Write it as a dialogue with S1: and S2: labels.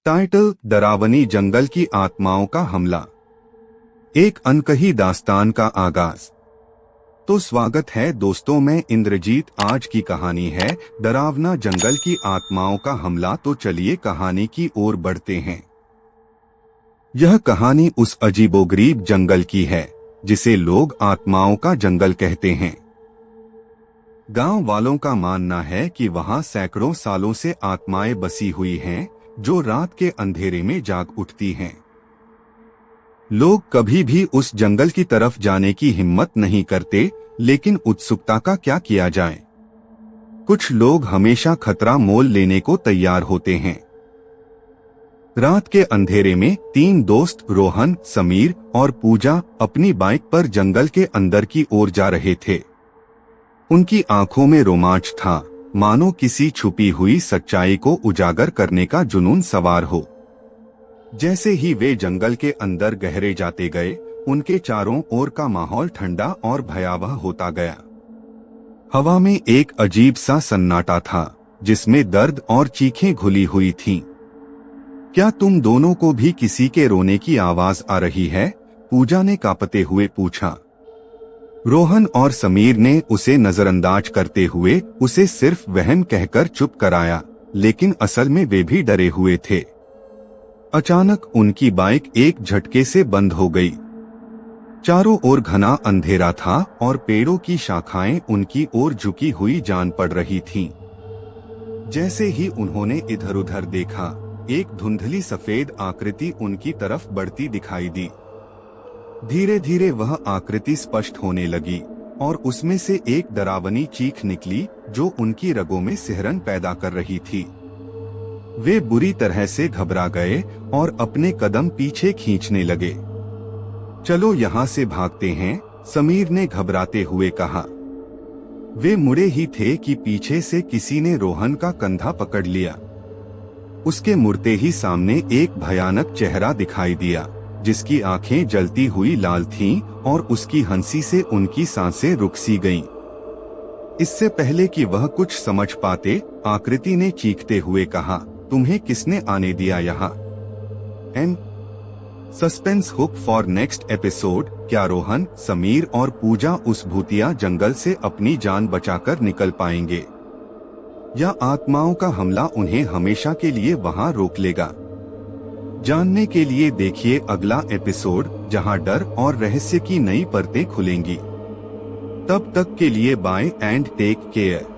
S1: Title: डरावनी जंगल की आत्माओं का हमला। एक अनकही दास्तान का आगाज। तो स्वागत है दोस्तों, मैं इंद्रजीत। आज की कहानी है डरावना जंगल की आत्माओं का हमला। तो चलिए कहानी की ओर बढ़ते हैं। यह कहानी उस अजीबोगरीब जंगल की है जिसे लोग आत्माओं का जंगल कहते हैं। गांव वालों का मानना है कि वहां सैकड़ों सालों से आत्माएं बसी हुई हैं, जो रात के अंधेरे में जाग उठती हैं। लोग कभी भी उस जंगल की तरफ जाने की हिम्मत नहीं करते, लेकिन उत्सुकता का क्या किया जाए। कुछ लोग हमेशा खतरा मोल लेने को तैयार होते हैं। रात के अंधेरे में तीन दोस्त रोहन, समीर और पूजा अपनी बाइक पर जंगल के अंदर की ओर जा रहे थे। उनकी आंखों में रोमांच था, मानो किसी छुपी हुई सच्चाई को उजागर करने का जुनून सवार हो। जैसे ही वे जंगल के अंदर गहरे जाते गए, उनके चारों ओर का माहौल ठंडा और भयावह होता गया। हवा में एक अजीब सा सन्नाटा था, जिसमें दर्द और चीखें घुली हुई थीं। क्या तुम दोनों को भी किसी के रोने की आवाज आ रही है? पूजा ने कांपते हुए पूछा। रोहन और समीर ने उसे नजरअंदाज करते हुए उसे सिर्फ वहम कहकर चुप कराया, लेकिन असल में वे भी डरे हुए थे। अचानक उनकी बाइक एक झटके से बंद हो गई। चारों ओर घना अंधेरा था और पेड़ों की शाखाएं उनकी ओर झुकी हुई जान पड़ रही थीं। जैसे ही उन्होंने इधर-उधर देखा, एक धुंधली सफेद आकृति उनकी तरफ बढ़ती दिखाई दी। धीरे धीरे वह आकृति स्पष्ट होने लगी और उसमें से एक डरावनी चीख निकली, जो उनकी रगों में सिहरन पैदा कर रही थी। वे बुरी तरह से घबरा गए और अपने कदम पीछे खींचने लगे। चलो यहाँ से भागते हैं, समीर ने घबराते हुए कहा। वे मुड़े ही थे कि पीछे से किसी ने रोहन का कंधा पकड़ लिया। उसके मुड़ते ही सामने एक भयानक चेहरा दिखाई दिया, जिसकी आंखें जलती हुई लाल थीं और उसकी हंसी से उनकी सांसें रुक सी गईं। इससे पहले कि वह कुछ समझ पाते, आकृति ने चीखते हुए कहा, तुम्हें किसने आने दिया यहाँ? And suspense hook for next episode. क्या रोहन, समीर और पूजा उस भूतिया जंगल से अपनी जान बचाकर निकल पाएंगे, या आत्माओं का हमला उन्हें हमेशा के लिए वहां रोक लेगा? जानने के लिए देखिए अगला एपिसोड, जहां डर और रहस्य की नई परतें खुलेंगी। तब तक के लिए बाय एंड टेक केयर।